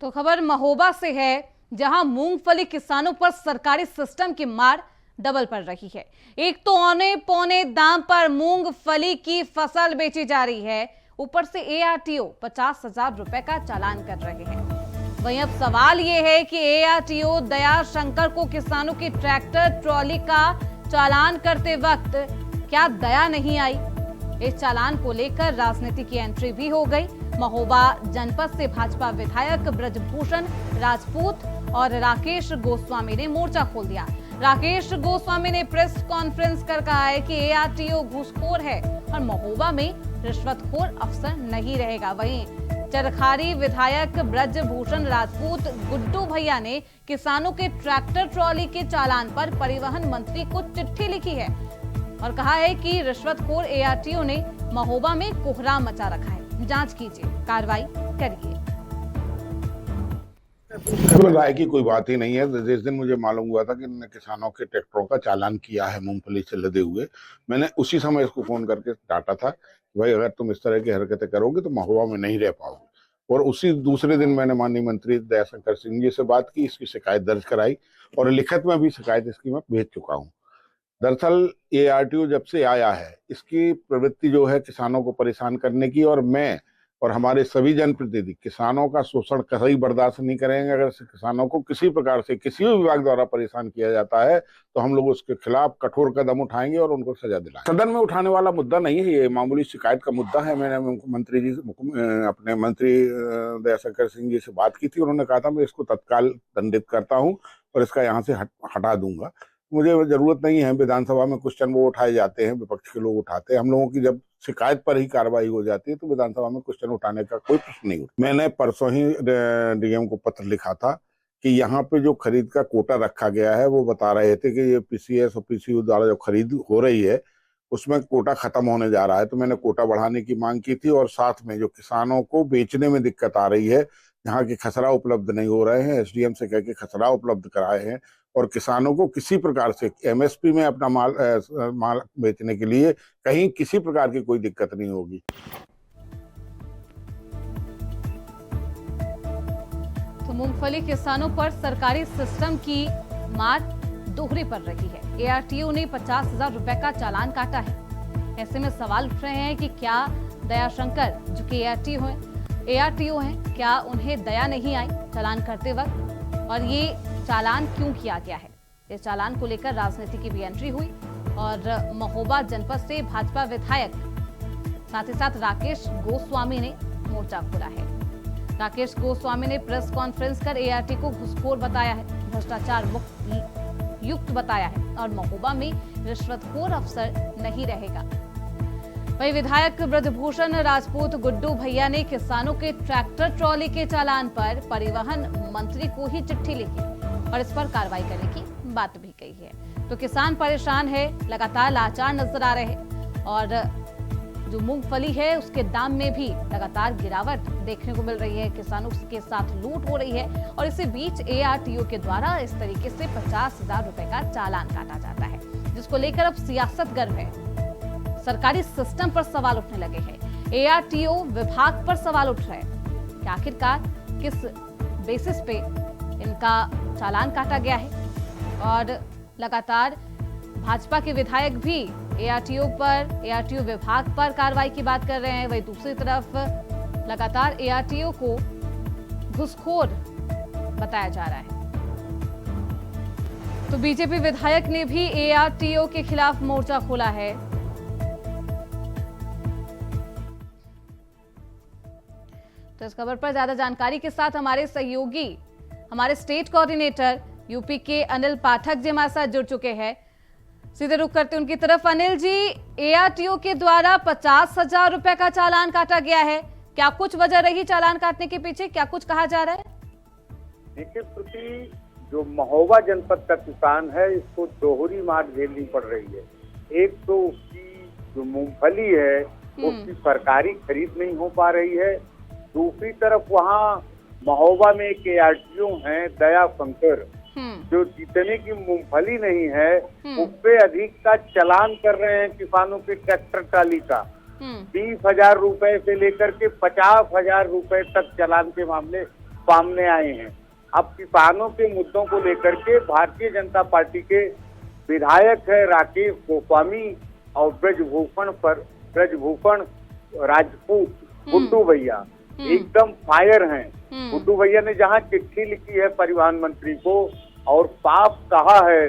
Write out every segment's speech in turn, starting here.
तो खबर महोबा से है, जहां मूंगफली किसानों पर सरकारी सिस्टम की मार डबल पड़ रही है। एक तो औने पौने दाम पर मूंगफली की फसल बेची जा रही है, ऊपर से एआरटीओ 50,000 रुपए का चालान कर रहे हैं। वहीं अब सवाल यह है कि एआरटीओ दयाशंकर को किसानों की ट्रैक्टर ट्रॉली का चालान करते वक्त क्या दया नहीं आई? इस चालान को लेकर राजनीति की एंट्री भी हो गई। महोबा जनपद से भाजपा विधायक ब्रजभूषण राजपूत और राकेश गोस्वामी ने मोर्चा खोल दिया। राकेश गोस्वामी ने प्रेस कॉन्फ्रेंस कर कहा है कि एआरटीओ घूसखोर है और महोबा में रिश्वतखोर अफसर नहीं रहेगा। वहीं चरखारी विधायक ब्रजभूषण राजपूत गुड्डू भैया ने किसानों के ट्रैक्टर ट्रॉली के चालान पर परिवहन मंत्री को चिट्ठी लिखी है और कहा है कि रिश्वतखोर एआरटीओ ने महोबा में कोहराम मचा रखा है। जांच कीजिए, कार्रवाई करिए। राय की कोई बात ही नहीं है। जिस दिन मुझे मालूम हुआ था कि इन्होंने किसानों के ट्रैक्टरों का चालान किया है मूंगफली से लदे हुए, मैंने उसी समय इसको फोन करके डांटा था कि भाई अगर तुम इस तरह की हरकतें करोगे तो महोबा में नहीं रह पाओगे। और उसी दूसरे दिन मैंने माननीय मंत्री दयाशंकर सिंह जी से बात की, इसकी शिकायत दर्ज कराई और लिखित में भी शिकायत इसकी मैं भेज चुका हूँ। दरअसल एआरटीओ जब से आया है, इसकी प्रवृत्ति जो है किसानों को परेशान करने की, और मैं और हमारे सभी जनप्रतिनिधि किसानों का शोषण कहीं बर्दाश्त नहीं करेंगे। अगर किसानों को किसी प्रकार से किसी भी विभाग द्वारा परेशान किया जाता है तो हम लोग उसके खिलाफ कठोर कदम उठाएंगे और उनको सजा दिलाएंगे। सदन में उठाने वाला मुद्दा नहीं है, ये मामूली शिकायत का मुद्दा है। मैंने मुख्यमंत्री जी अपने मंत्री दयाशंकर सिंह जी से बात की थी, उन्होंने कहा था मैं इसको तत्काल दंडित करता हूँ और इसका यहाँ से हटा दूंगा। मुझे जरूरत नहीं है, विधानसभा में क्वेश्चन वो उठाए जाते हैं, विपक्ष के लोग उठाते हैं। हम लोगों की जब शिकायत पर ही कार्रवाई हो जाती है तो विधानसभा में क्वेश्चन उठाने का कोई प्रश्न नहीं उठता। मैंने परसों ही डीएम को पत्र लिखा था कि यहाँ पे जो खरीद का कोटा रखा गया है, वो बता रहे थे कि ये पीसीएस और पीसीयू द्वारा जो खरीद हो रही है उसमें कोटा खत्म होने जा रहा है। तो मैंने कोटा बढ़ाने की मांग की थी और साथ में जो किसानों को बेचने में दिक्कत आ रही है, जहाँ के खसरा उपलब्ध नहीं हो रहे हैं, एसडीएम से कह के खसरा उपलब्ध कराए हैं और किसानों को किसी प्रकार से एमएसपी में अपना माल बेचने के लिए कहीं किसी प्रकार की कोई दिक्कत नहीं होगी। तो मूंगफली किसानों पर सरकारी सिस्टम की मार दोहरी पड़ रही है। एआरटीओ ने 50,000 रुपए का चालान काटा है। ऐसे में सवाल उठ रहे हैं कि क्या दयाशंकर, जो कि एआरटीओ हैं, क्या उन्हें दया नहीं आई चालान करते वक्त, और ये चालान क्यों किया गया है? इस चालान को लेकर राजनीति की भी एंट्री हुई और महोबा जनपद से भाजपा विधायक साथ ही साथ राकेश गोस्वामी ने मोर्चा खोला है। राकेश गोस्वामी ने प्रेस कॉन्फ्रेंस कर एआरटी को घूसखोर बताया है, भ्रष्टाचार युक्त बताया है और महोबा में रिश्वतखोर अफसर नहीं रहेगा। वहीं विधायक ब्रजभूषण राजपूत गुड्डू भैया ने किसानों के ट्रैक्टर ट्रॉली के चालान पर परिवहन मंत्री को ही चिट्ठी लिखी और इस पर कार्रवाई करने की बात भी कही है। तो किसान परेशान है, लगातार लाचार नजर आ रहे हैं और जो मूंगफली है उसके दाम में भी लगातार गिरावट देखने को मिल रही है। किसानों के साथ लूट हो रही है और इसी बीच एआरटीओ के द्वारा इस तरीके से 50,000 रुपए का चालान काटा जाता है, जिसको लेकर अब सियासत गर्म है। सरकारी सिस्टम पर सवाल उठने लगे हैं, एआरटीओ विभाग पर सवाल उठ रहे हैं कि आखिरकार किस बेसिस पे इनका चालान काटा गया है। और लगातार भाजपा के विधायक भी एआरटीओ विभाग पर कार्रवाई की बात कर रहे हैं। वहीं दूसरी तरफ लगातार एआरटीओ को घूसखोर बताया जा रहा है। तो बीजेपी विधायक ने भी एआरटीओ के खिलाफ मोर्चा खोला है। तो इस खबर पर ज्यादा जानकारी के साथ हमारे सहयोगी, हमारे स्टेट कोऑर्डिनेटर यूपी के अनिल पाठक जी हमारे साथ जुड़ चुके हैं। सीधे रुख करते उनकी तरफ। अनिल जी, एआरटीओ के द्वारा 50,000 रुपए का चालान काटा गया है, क्या कुछ वजह रही चालान काटने के पीछे, क्या कुछ कहा जा रहा है? देखिए श्रुति, जो महोबा जनपद का किसान है इसको दोहरी मार झेलनी पड़ रही है। एक तो उसकी जो मूंगफली है उसकी सरकारी खरीद नहीं हो पा रही है, दूसरी तरफ वहाँ महोबा में एक एआरटीओ है दयाशंकर, जो जितने की मूंगफली नहीं है उससे अधिक का चालान कर रहे हैं किसानों के ट्रैक्टर ट्राली का। 20,000 रुपए से लेकर के 50,000 रुपए तक चालान के मामले सामने आए हैं। अब किसानों के मुद्दों को लेकर के भारतीय जनता पार्टी के विधायक है राकेश गोस्वामी और ब्रजभूषण राजपूत गुड्डू भैया एकदम फायर हैं। गुड्डू भैया ने जहां चिट्ठी लिखी है परिवहन मंत्री को और साफ कहा है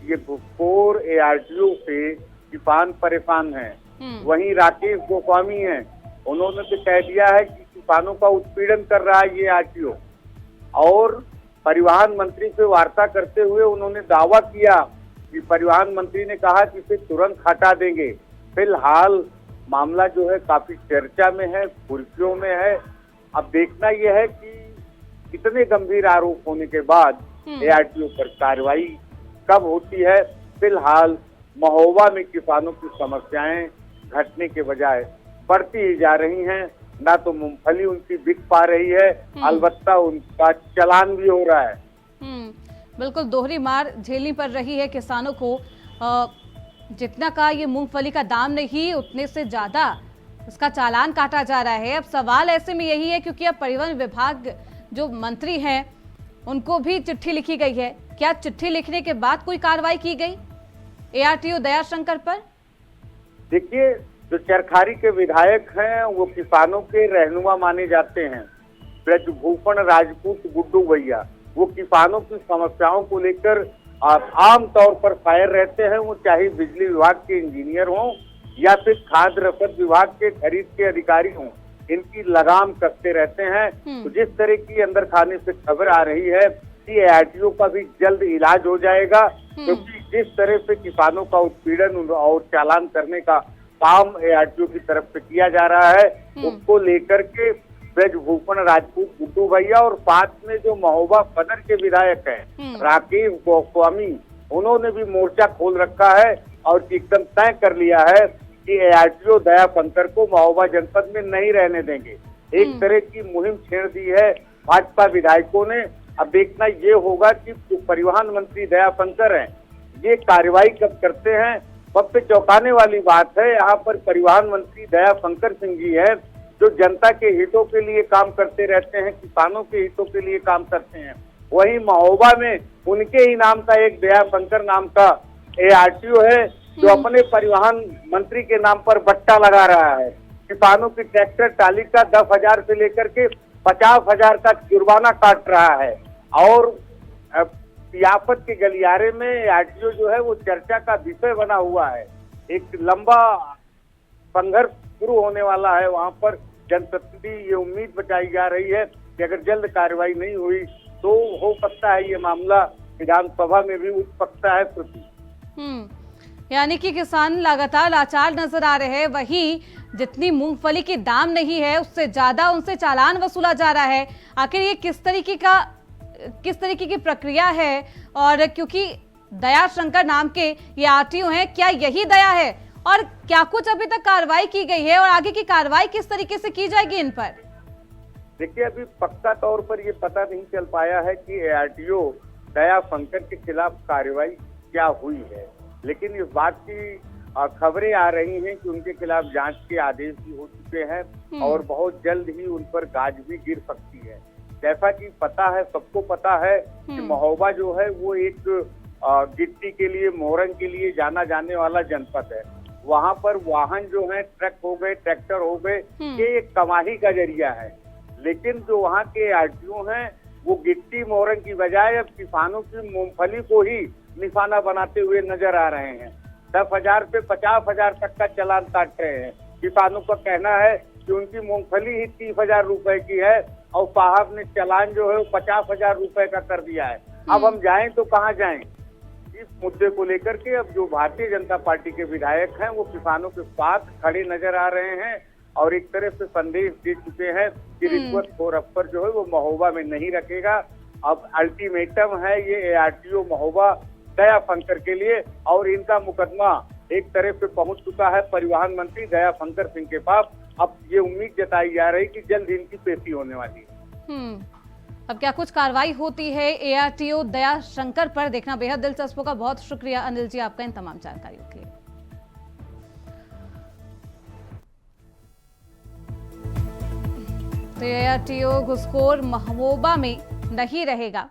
ये भूतपूर्व ARTO से किसान परेशान हैं। वहीं राकेश गोस्वामी हैं, उन्होंने तो कह दिया है कि किसानों का उत्पीड़न कर रहा है ये ARTO। और परिवहन मंत्री से वार्ता करते हुए उन्होंने दावा किया कि परिवहन मंत्री ने कहा कि इसे तुरंत हटा देंगे। फिलहाल मामला जो है काफी चर्चा में है, सुर्खियों में है। अब देखना यह है कि इतने गंभीर आरोप होने के बाद ARTO पर कार्रवाई कब होती है। फिलहाल महोबा में किसानों की समस्याएं घटने के बजाय बढ़ती ही जा रही हैं। ना तो मूंगफली उनकी बिक पा रही है, अलबत्ता उनका चालान भी हो रहा है। बिल्कुल दोहरी मार झेलनी पड़ रही है किसानों को। जितना का ये मूंगफली का दाम नहीं, उतने से ज्यादा उसका चालान काटा जा रहा है। अब सवाल ऐसे में यही है क्योंकि अब परिवहन विभाग जो मंत्री हैं उनको भी चिट्ठी लिखी गई है। क्या चिट्ठी लिखने के बाद कोई कार्रवाई की गई ARTO दयाशंकर पर? देखिए, जो चरखारी के विधायक हैं वो किसानों के रहनुमा माने जाते हैं। ब्रजभूषण राजपूत गुड्डू भैया वो किसानों की समस्याओं को लेकर आम तौर पर फायर रहते हैं। वो चाहे बिजली विभाग के इंजीनियर हों या फिर खाद्य रसद विभाग के खरीद के अधिकारी हों, इनकी लगाम कसते रहते हैं। तो जिस तरह की अंदर खाने से खबर आ रही है कि ARTO का भी जल्द इलाज हो जाएगा, क्योंकि जिस तरह से किसानों का उत्पीड़न और चालान करने का काम ARTO की तरफ से किया जा रहा है, उसको लेकर के ब्रजभूषण राजपूत गुड्डू भैया और साथ में जो महोबा सदर के विधायक हैं राकेश गोस्वामी, उन्होंने भी मोर्चा खोल रखा है और एकदम तय कर लिया है कि ARTO दयाशंकर को महोबा जनपद में नहीं रहने देंगे। एक तरह की मुहिम छेड़ दी है भाजपा विधायकों ने। अब देखना ये होगा कि परिवहन मंत्री दयाशंकर हैं, ये कार्रवाई कब करते हैं। सबसे चौंकाने वाली बात है, यहाँ पर परिवहन मंत्री दयाशंकर सिंह जी है जो जनता के हितों के लिए काम करते रहते हैं, किसानों के हितों के लिए काम करते हैं। वहीं महोबा में उनके ही नाम का एक दयाशंकर नाम का ARTO है जो अपने परिवहन मंत्री के नाम पर बट्टा लगा रहा है। किसानों की ट्रैक्टर ट्राली का 10,000 से लेकर के 50,000 का जुर्माना काट रहा है। और पियापत के गलियारे में ARTO जो है वो चर्चा का विषय बना हुआ है। एक लंबा संघर्ष शुरू होने वाला है वहां पर। जनप्रतिनिधि ये उम्मीद बचाई जा रही है कि अगर जल्द कार्रवाई नहीं हुई तो हो सकता है ये मामला विधानसभा में भी उठ सकता है। यानी कि किसान लगातार लाचार नजर आ रहे हैं। वहीं जितनी मूंगफली की दाम नहीं है उससे ज्यादा उनसे चालान वसूला जा रहा है। आखिर ये किस तरीके की प्रक्रिया है? और क्योंकि दयाशंकर नाम के ये ARTO हैं, क्या यही दया है? और क्या कुछ अभी तक कार्रवाई की गई है और आगे की कार्रवाई किस तरीके से की जाएगी इन पर? देखिए, अभी पक्का तौर पर ये पता नहीं चल पाया है कि ARTO दयाशंकर के खिलाफ कार्रवाई क्या हुई है, लेकिन इस बात की खबरें आ रही हैं कि उनके खिलाफ जांच के आदेश भी हो चुके हैं और बहुत जल्द ही उन पर गाज भी गिर सकती है। जैसा कि पता है, सबको पता है कि महोबा जो है वो एक गिट्टी के लिए, मोरंग के लिए जाना जाने वाला जनपद है। वहां पर वाहन जो है, ट्रक हो गए, ट्रैक्टर हो गए, ये एक कमाई का जरिया है। लेकिन जो वहाँ के ARTO हैं वो गिट्टी मोरंग की बजाय अब किसानों की मूंगफली को ही निशाना बनाते हुए नजर आ रहे हैं। 10,000 से 50,000 तक का चालान काट रहे हैं। किसानों का कहना है कि उनकी मूंगफली ही 30,000 रुपए की है और साहब ने चालान जो है वो 50,000 रुपए का कर दिया है। अब हम जाएं तो कहाँ जाएं? इस मुद्दे को लेकर के अब जो भारतीय जनता पार्टी के विधायक हैं वो किसानों के साथ खड़े नजर आ रहे हैं और एक तरह से संदेश दे चुके हैं कि रिश्वतखोर अफसर जो है वो महोबा में नहीं रखेगा। अब अल्टीमेटम है ये ARTO महोबा दयाशंकर के लिए और इनका मुकदमा एक तरह से पहुंच चुका है परिवहन मंत्री दयाशंकर सिंह के पास। अब ये उम्मीद जताई जा रही कि जल्द इनकी पेशी होने वाली है। अब क्या कुछ कार्रवाई होती है ARTO दयाशंकर पर, देखना बेहद दिलचस्प होगा। बहुत शुक्रिया अनिल जी आपका इन तमाम जानकारियों के लिए। तो एआरटीओ घुसखोर महोबा में नहीं रहेगा।